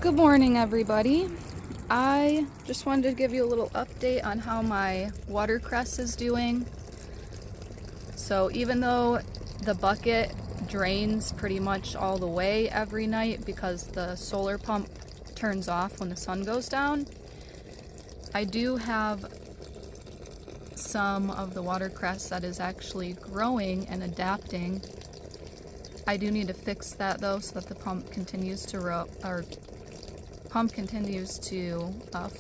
Good morning, everybody. I just wanted to give you a little update on how my watercress is doing. So even though the bucket drains pretty much all the way every night because the solar pump turns off when the sun goes down, I do have some of the watercress that is actually growing and adapting. I do need to fix that though, so that the pump continues to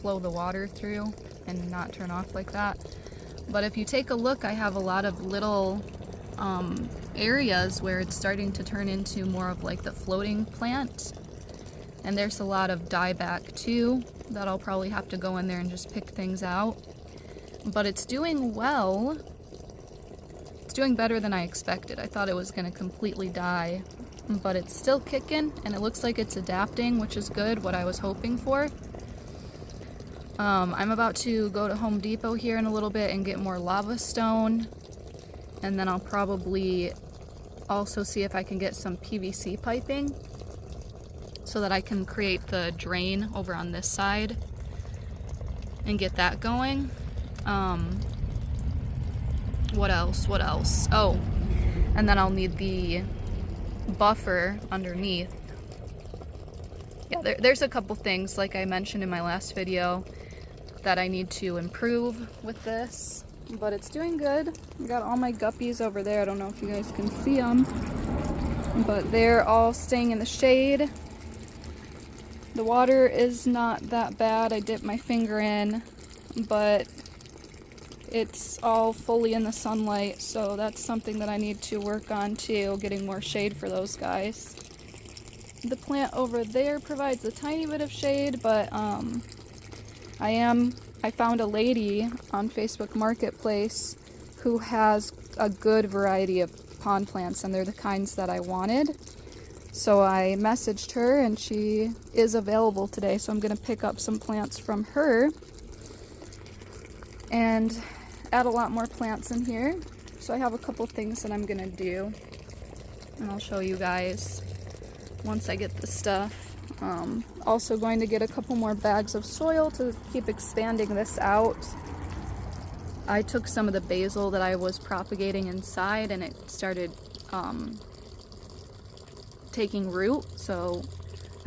flow the water through and not turn off like that. But if you take a look, I have a lot of little areas where it's starting to turn into more of like the floating plant, and there's a lot of dieback too that I'll probably have to go in there and just pick things out. But it's doing well. It's doing better than I expected. I thought it was going to completely die, but it's still kicking and it looks like it's adapting, which is good, what I was hoping for. I'm about to go to Home Depot here in a little bit and get more lava stone, and then I'll probably also see if I can get some PVC piping so that I can create the drain over on this side and get that going. What else? Oh, and then I'll need the buffer underneath. Yeah, there's a couple things, like I mentioned in my last video, that I need to improve with this, but it's doing good. I got all my guppies over there. I don't know if you guys can see them, but they're all staying in the shade. The water is not that bad. I dipped my finger in, but it's all fully in the sunlight, so that's something that I need to work on too, getting more shade for those guys. The plant over there provides a tiny bit of shade, but I found a lady on Facebook Marketplace who has a good variety of pond plants, and they're the kinds that I wanted. So I messaged her and she is available today, so I'm going to pick up some plants from her and add a lot more plants in here. So I have a couple things that I'm going to do, and I'll show you guys once I get the stuff. Also going to get a couple more bags of soil to keep expanding this out. I took some of the basil that I was propagating inside and it started taking root, so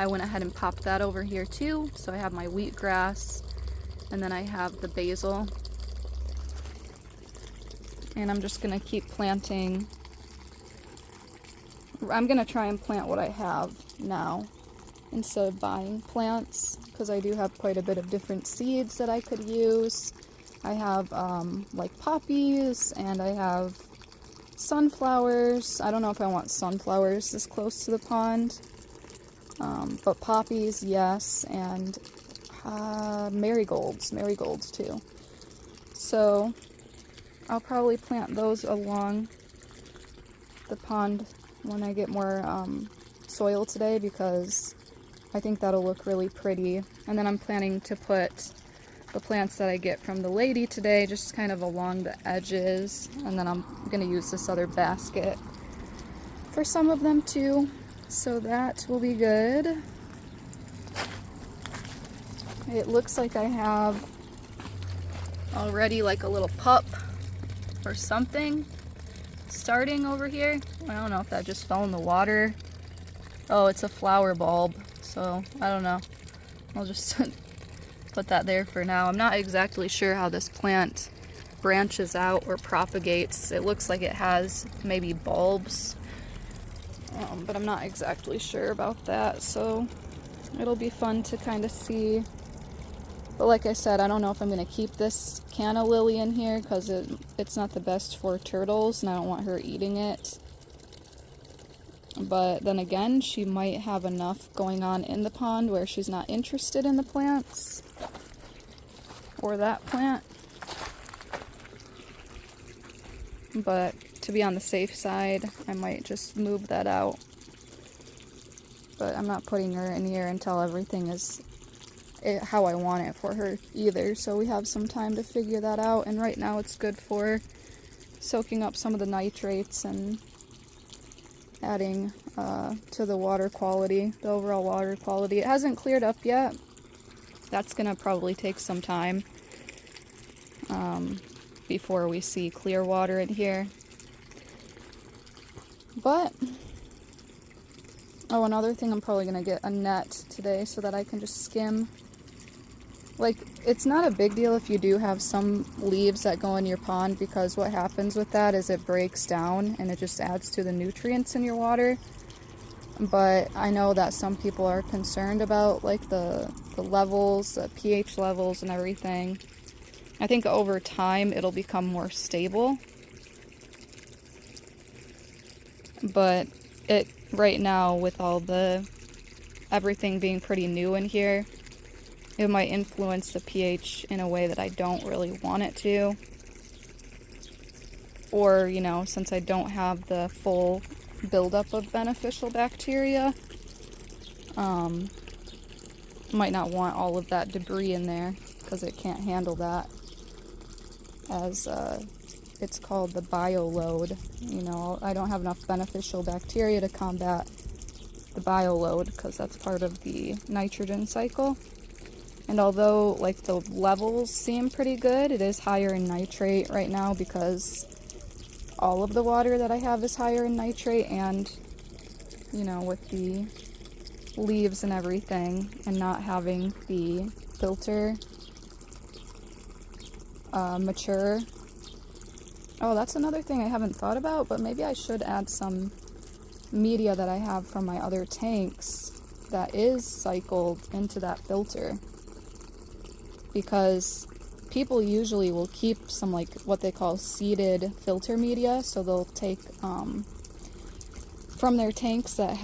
I went ahead and popped that over here too. So I have my wheatgrass, and then I have the basil, and I'm just gonna keep planting. I'm gonna try and plant what I have now instead of buying plants, because I do have quite a bit of different seeds that I could use. I have like poppies, and I have sunflowers. I don't know if I want sunflowers this close to the pond, but poppies, yes, and marigolds too. So I'll probably plant those along the pond when I get more soil today, because I think that'll look really pretty. And then I'm planning to put the plants that I get from the lady today just kind of along the edges, and then I'm gonna use this other basket for some of them too, so that will be good. It looks like I have already like a little pup or something starting over here. I don't know if that just fell in the water. Oh, it's a flower bulb, so I don't know. I'll just put that there for now. I'm not exactly sure how this plant branches out or propagates. It looks like it has maybe bulbs, but I'm not exactly sure about that, so it'll be fun to kind of see. But like I said, I don't know if I'm going to keep this canna lily in here, because it's not the best for turtles and I don't want her eating it. But then again, she might have enough going on in the pond where she's not interested in the plants or that plant. But to be on the safe side, I might just move that out. But I'm not putting her in here until everything is how I want it for her either, so we have some time to figure that out. And right now it's good for soaking up some of the nitrates and adding to the water quality, the overall water quality. It hasn't cleared up yet. That's gonna probably take some time before we see clear water in here. But, oh, another thing, I'm probably gonna get a net today so that I can just skim. Like, it's not a big deal if you do have some leaves that go in your pond, because what happens with that is it breaks down and it just adds to the nutrients in your water. But I know that some people are concerned about like the levels, the pH levels and everything. I think over time it'll become more stable. But right now, with all everything being pretty new in here, it might influence the pH in a way that I don't really want it to. Or, you know, since I don't have the full buildup of beneficial bacteria, might not want all of that debris in there because it can't handle that, as it's called the bioload. You know, I don't have enough beneficial bacteria to combat the bioload because that's part of the nitrogen cycle. And although like the levels seem pretty good, it is higher in nitrate right now because all of the water that I have is higher in nitrate, and you know, with the leaves and everything and not having the filter mature. Oh, that's another thing I haven't thought about, but maybe I should add some media that I have from my other tanks that is cycled into that filter, because people usually will keep some like what they call seeded filter media. So they'll take from their tanks that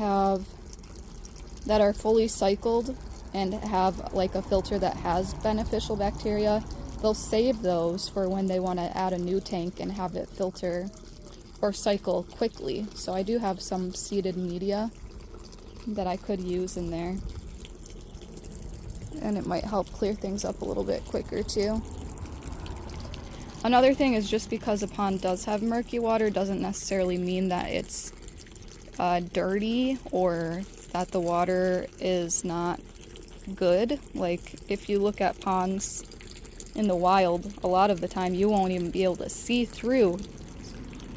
are fully cycled and have like a filter that has beneficial bacteria. They'll save those for when they want to add a new tank and have it filter or cycle quickly. So I do have some seeded media that I could use in there, and it might help clear things up a little bit quicker too. Another thing is, just because a pond does have murky water doesn't necessarily mean that it's dirty or that the water is not good. Like, if you look at ponds in the wild, a lot of the time you won't even be able to see through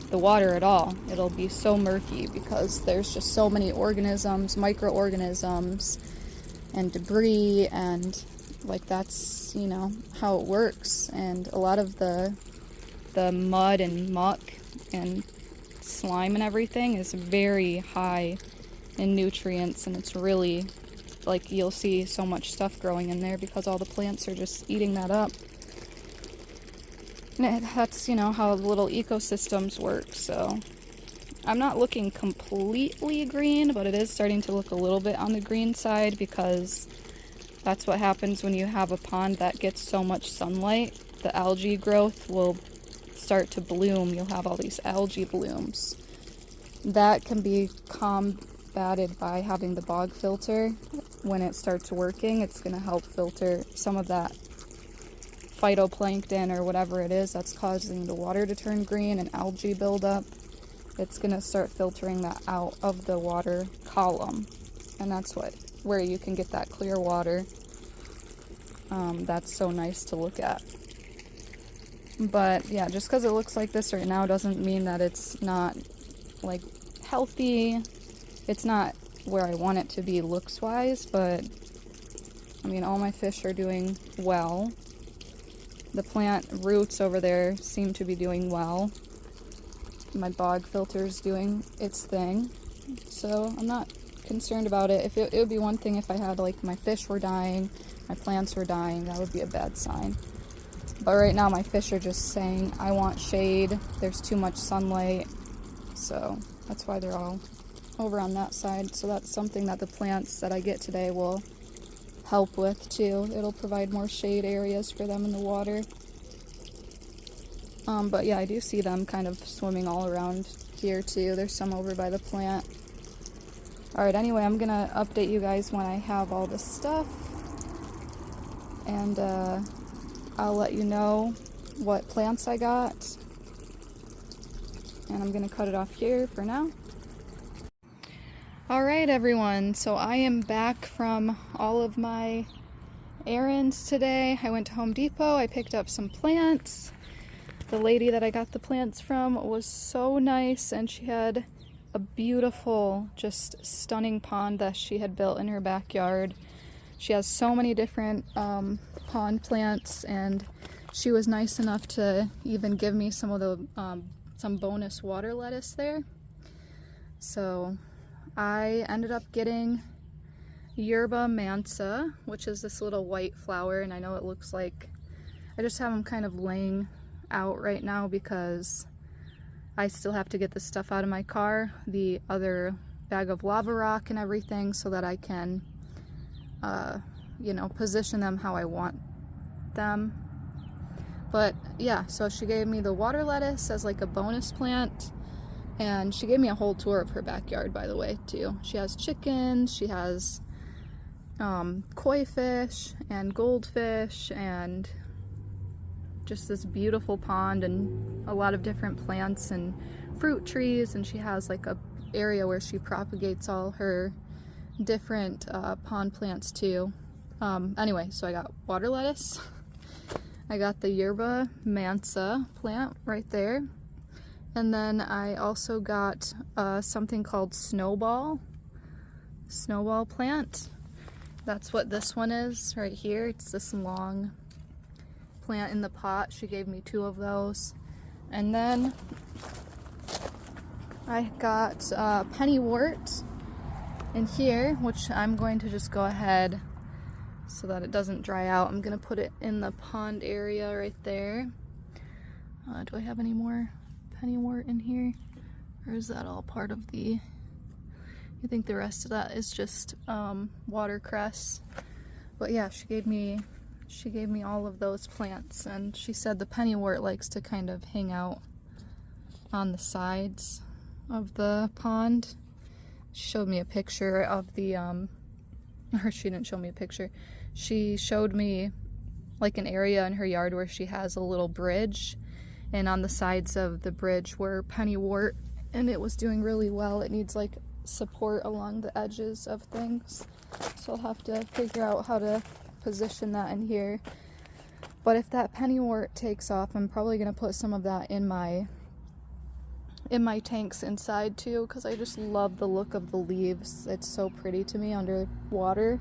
the water at all. It'll be so murky because there's just so many organisms, microorganisms, and debris, and like that's, you know, how it works. And a lot of the mud and muck and slime and everything is very high in nutrients, and it's really like you'll see so much stuff growing in there because all the plants are just eating that up. And that's, you know, how little ecosystems work. So I'm not looking completely green, but it is starting to look a little bit on the green side, because that's what happens when you have a pond that gets so much sunlight. The algae growth will start to bloom. You'll have all these algae blooms. That can be combated by having the bog filter. When it starts working, it's going to help filter some of that phytoplankton or whatever it is that's causing the water to turn green and algae buildup. It's going to start filtering that out of the water column, and that's where you can get that clear water. That's so nice to look at. But yeah, just because it looks like this right now doesn't mean that it's not like healthy. It's not where I want it to be looks wise, but I mean, all my fish are doing well. The plant roots over there seem to be doing well. My bog filter's doing its thing, so I'm not concerned about it. It would be one thing if I had like my fish were dying, my plants were dying. That would be a bad sign. But right now my fish are just saying, I want shade, there's too much sunlight, so that's why they're all over on that side. So that's something that the plants that I get today will help with too. It'll provide more shade areas for them in the water. But yeah, I do see them kind of swimming all around here too. There's some over by the plant. Alright, anyway, I'm gonna update you guys when I have all this stuff, and I'll let you know what plants I got. And I'm gonna cut it off here for now. All right, everyone. So I am back from all of my errands today. I went to Home Depot. I picked up some plants. The lady that I got the plants from was so nice, and she had a beautiful, just stunning pond that she had built in her backyard. She has so many different pond plants, and she was nice enough to even give me some of the some bonus water lettuce there. So I ended up getting Yerba Mansa, which is this little white flower, and I know it looks like, I just have them kind of laying out right now because I still have to get this stuff out of my car, the other bag of lava rock and everything, so that I can you know, position them how I want them. But yeah, so she gave me the water lettuce as like a bonus plant, and she gave me a whole tour of her backyard, by the way, too. She has chickens, she has koi fish and goldfish and just this beautiful pond and a lot of different plants and fruit trees, and she has like a area where she propagates all her different pond plants too. Anyway, so I got water lettuce. I got the Yerba Mansa plant right there. And then I also got something called snowball plant. That's what this one is right here. It's this long plant in the pot. She gave me 2 of those. And then I got pennywort in here, which I'm going to just go ahead so that it doesn't dry out. I'm gonna put it in the pond area right there. Do I have any more pennywort in here, or is that all part of the, I think the rest of that is just watercress? But yeah, she gave me all of those plants, and she said the pennywort likes to kind of hang out on the sides of the pond. She showed me a picture of the or she didn't show me a picture. She showed me like an area in her yard where she has a little bridge, and on the sides of the bridge were pennywort, and it was doing really well. It needs like support along the edges of things, so I'll have to figure out how to position that in here. But if that pennywort takes off, I'm probably gonna put some of that in my tanks inside too, because I just love the look of the leaves. It's so pretty to me underwater,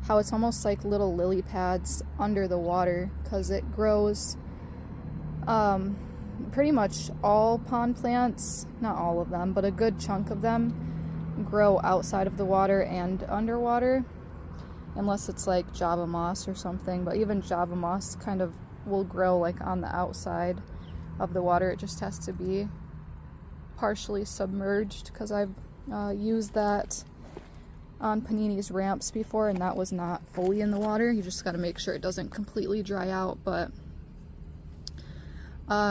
how it's almost like little lily pads under the water, because it grows pretty much all pond plants, not all of them, but a good chunk of them grow outside of the water and underwater, unless it's like Java moss or something. But even Java moss kind of will grow like on the outside of the water. It just has to be partially submerged, because I've used that on Panini's ramps before, and that was not fully in the water. You just got to make sure it doesn't completely dry out. But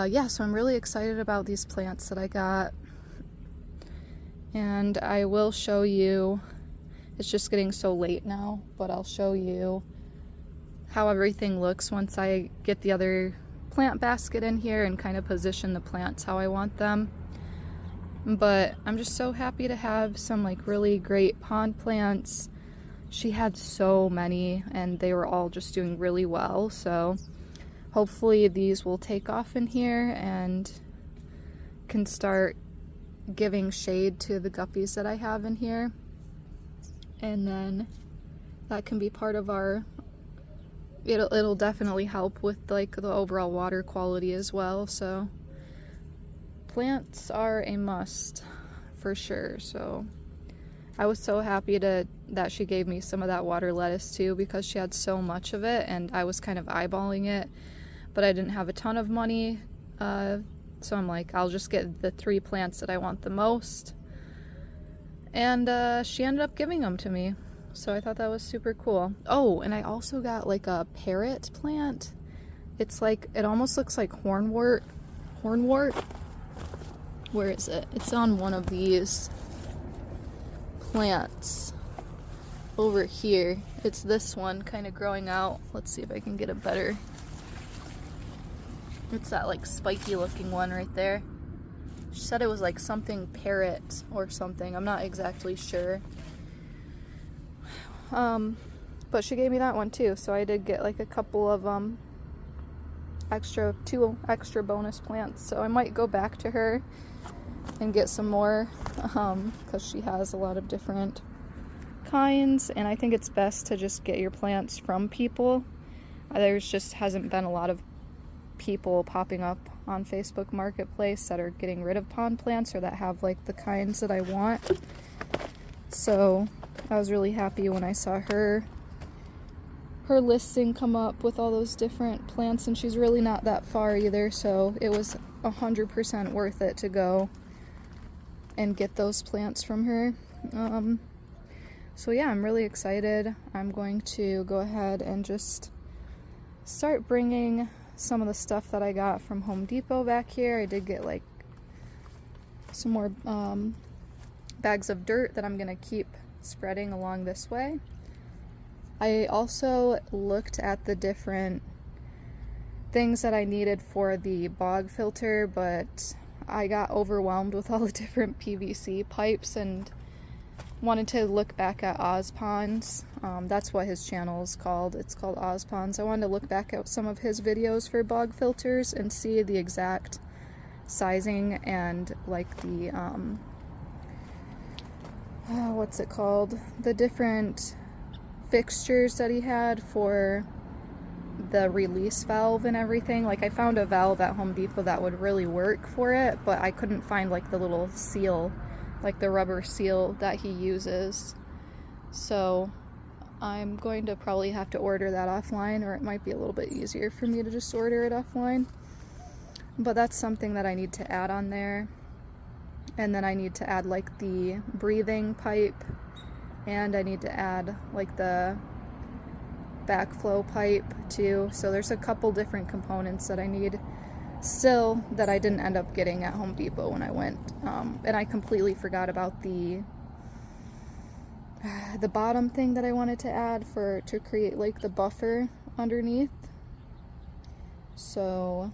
yeah, so I'm really excited about these plants that I got, and I will show you, it's just getting so late now, but I'll show you how everything looks once I get the other plant basket in here and kind of position the plants how I want them. But I'm just so happy to have some like really great pond plants. She had so many, and they were all just doing really well, so hopefully these will take off in here and can start giving shade to the guppies that I have in here, and then that can be part of our, it'll definitely help with like the overall water quality as well. So plants are a must for sure. So I was so happy that she gave me some of that water lettuce too, because she had so much of it and I was kind of eyeballing it, but I didn't have a ton of money, so I'm like, I'll just get the 3 plants that I want the most, and she ended up giving them to me, so I thought that was super cool. Oh, and I also got like a parrot plant. It's like, it almost looks like hornwort. Where is it? It's on one of these plants over here. It's this one kind of growing out. Let's see if I can get a better. It's that like spiky looking one right there. She said it was like something parrot or something. I'm not exactly sure. But she gave me that one too, so I did get like a couple of two extra bonus plants. So I might go back to her and get some more, because she has a lot of different kinds, and I think it's best to just get your plants from people. There's just hasn't been a lot of people popping up on Facebook Marketplace that are getting rid of pond plants or that have like the kinds that I want. So I was really happy when I saw her listing come up with all those different plants, and she's really not that far either, so it was 100% worth it to go and get those plants from her. So yeah, I'm really excited. I'm going to go ahead and just start bringing some of the stuff that I got from Home Depot back here. I did get like some more bags of dirt that I'm gonna keep spreading along this way. I also looked at the different things that I needed for the bog filter, but I got overwhelmed with all the different PVC pipes and wanted to look back at Ozponds. That's what his channel is called. It's called Ozponds. I wanted to look back at some of his videos for bog filters and see the exact sizing and like the what's it called? The different fixtures that he had for the release valve and everything. Like I found a valve at Home Depot that would really work for it, but I couldn't find like the little seal, like the rubber seal that he uses. So I'm going to probably have to order that offline, or it might be a little bit easier for me to just order it offline. But that's something that I need to add on there. And then I need to add like the breathing pipe, and I need to add like the backflow pipe too. So there's a couple different components that I need still that I didn't end up getting at Home Depot when I went. And I completely forgot about the bottom thing that I wanted to add to create like the buffer underneath. So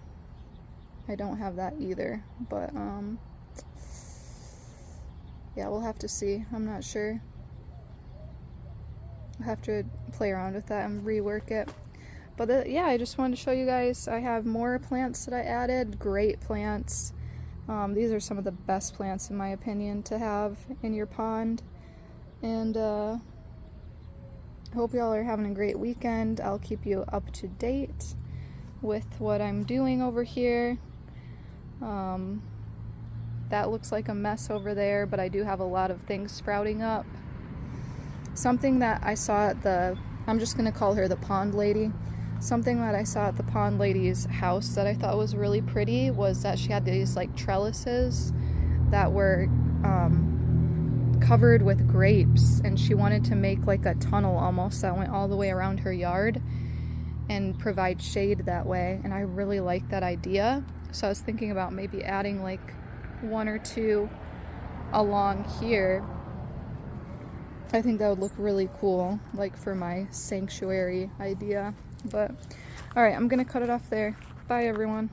I don't have that either, but yeah, we'll have to see. I'm not sure. I'll have to play around with that and rework it. But yeah, I just wanted to show you guys. I have more plants that I added. Great plants. These are some of the best plants in my opinion to have in your pond. And I hope y'all are having a great weekend. I'll keep you up to date with what I'm doing over here. That looks like a mess over there, but I do have a lot of things sprouting up. Something that I saw at I'm just gonna call her the pond lady. Something that I saw at the pond lady's house that I thought was really pretty was that she had these like trellises that were covered with grapes, and she wanted to make like a tunnel almost that went all the way around her yard and provide shade that way, and I really like that idea. So I was thinking about maybe adding like one or two along here. I think that would look really cool, like for my sanctuary idea. But alright, I'm gonna cut it off there. Bye everyone.